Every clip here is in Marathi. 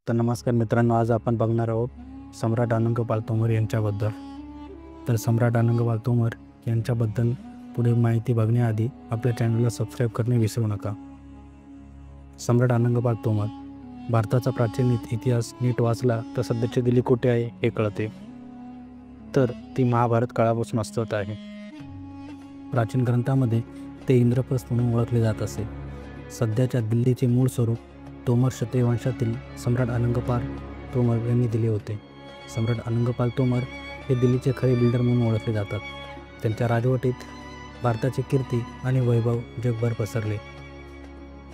तर नमस्कार मित्रांनो, आज आपण बघणार आहोत सम्राट अनंगपाल तोमर यांच्याबद्दल. तर सम्राट अनंगपाल तोमर यांच्याबद्दल पुढे माहिती बघण्याआधी आपल्या चॅनलला सबस्क्राईब करणे विसरू नका. सम्राट अनंगपाल तोमर भारताचा प्राचीन इतिहास नीट वाचला तर सध्याची दिल्ली कुठे आहे हे कळते. तर ती महाभारत काळापासून अस्तित्वात आहे. प्राचीन ग्रंथामध्ये ते इंद्रप्रस्थ म्हणून ओळखले जात असे. सध्याच्या दिल्लीचे मूळ स्वरूप तोमर क्षत्रिय वंशातील सम्राट अनंगपाल तोमर यांनी दिले होते. सम्राट अनंगपाल तोमर हे दिल्लीचे खरे बिल्डर म्हणून ओळखले जातात. त्यांच्या राजवटीत भारताची कीर्ती आणि वैभव जगभर पसरले.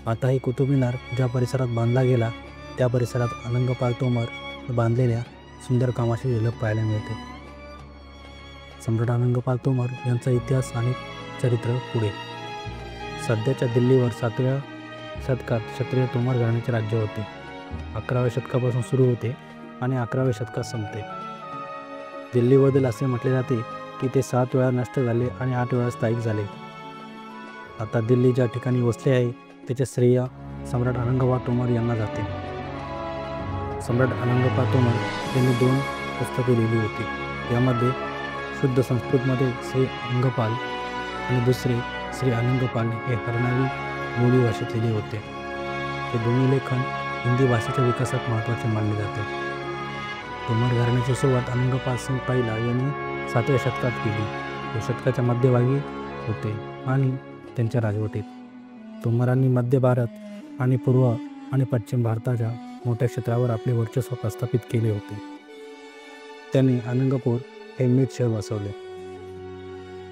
आताही कुतुब मिनार ज्या परिसरात बांधला गेला त्या परिसरात अनंगपाल तोमर बांधलेल्या सुंदर कामाची झलक पाहायला मिळते. सम्राट अनंगपाल तोमर यांचा इतिहास आणि चरित्र पुढे. सध्याच्या दिल्लीवर 7व्या शतकात क्षत्रिय तोमर घराण्याचे राज्य होते. 11व्या शतकापासून सुरू होते आणि 11व्या शतकात संपते. दिल्लीबद्दल असे म्हटले जाते की ते 7 वेळा नष्ट झाले आणि 8 वेळा स्थायिक झाले. आता दिल्ली ज्या ठिकाणी वसले आहे त्याचे श्रेय सम्राट अनंगपाल तोमर यांना जाते. सम्राट अनंगपाल तोमर यांनी 2 पुस्तके लिहिली होती. यामध्ये शुद्ध संस्कृतमध्ये श्री अंगपाल आणि दुसरे श्री अनंगपाल हे हरियाणवी बोली भाषेत लिहिले होते. हे दोन्ही लेखन हिंदी भाषेच्या विकासात महत्त्वाचे मानले जाते. तोमर घराण्याची सुरुवात अनंगपाल सिंग पहिला यांनी 7व्या शतकात केली. ते शतकाच्या मध्यभागी होते आणि त्यांच्या राजवटीत तोमरांनी मध्य भारत आणि पूर्व आणि पश्चिम भारताच्या मोठ्या क्षेत्रावर आपले वर्चस्व प्रस्थापित केले होते. त्यांनी अनंगपूर हे मीठ शहर वसवले.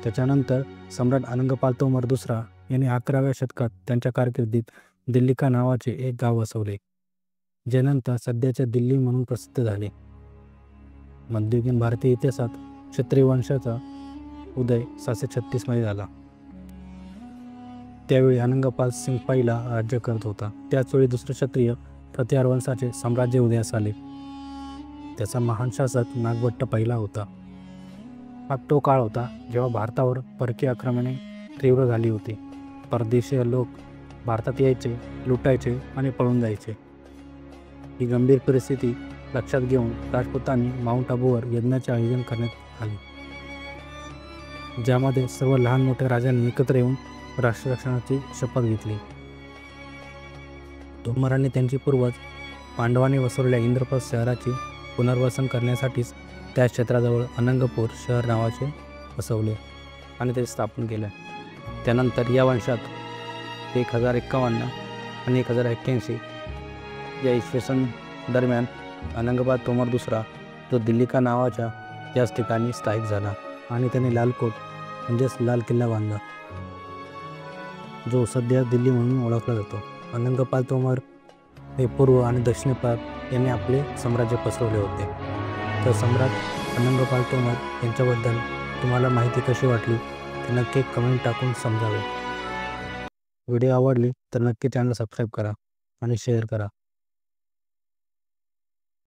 त्याच्यानंतर सम्राट अनंगपाल तोमर दुसरा यांनी 11व्या शतकात त्यांच्या कारकिर्दीत दिल्लिका नावाचे एक गाव वसवले, जे नंतर सध्याच्या दिल्ली म्हणून प्रसिद्ध झाले. मध्ययुगीन भारतीय इतिहासात क्षत्रिय वंशाचा उदय 736 मध्ये झाला. त्यावेळी अनंगपाल सिंग पहिला राज्य करत होता. त्याचवेळी दुसरे क्षत्रिय प्रतिहार वंशाचे साम्राज्य उदयास आले. त्याचा महान शासक नागभट्ट पहिला होता. हा तो काळ होता जेव्हा भारतावर परकीय आक्रमणे तीव्र झाली होती. परदेशीय लोक भारतात यायचे, लुटायचे आणि पळून जायचे. ही गंभीर परिस्थिती लक्षात घेऊन राजपुतांनी माउंट आबूवर यज्ञाचे आयोजन करण्यात आले, ज्यामध्ये सर्व लहान मोठ्या राजांनी एकत्र येऊन राष्ट्ररक्षणाची शपथ घेतली. तोमरांनी त्यांची पूर्वज पांडवांनी वसवलेल्या इंद्रप्रस्थ शहराचे पुनर्वसन करण्यासाठीच त्या क्षेत्राजवळ अनंगपूर शहर नावाचे वसवले आणि ते स्थापन केले. त्यानंतर या वंशात 1051 आणि 1081 या इसवी सन दरम्यान अनंगपाल तोमर दुसरा जो दिल्लिका नावाच्या याच ठिकाणी स्थायिक झाला आणि त्याने लालकोट म्हणजेच लाल किल्ला बांधला, जो सध्या दिल्ली म्हणून ओळखला जातो. अनंगपाल तोमर हे पूर्व आणि दक्षिण भारत यांनी आपले साम्राज्य पसरवले होते. तर सम्राट अनंगपाल तोमर यांच्याबद्दल तुम्हाला माहिती कशी वाटली ते नक्की कमेंट टाकून समजावे. व्हिडिओ आवडली तर नक्की चॅनल सबस्क्राईब करा आणि शेअर करा.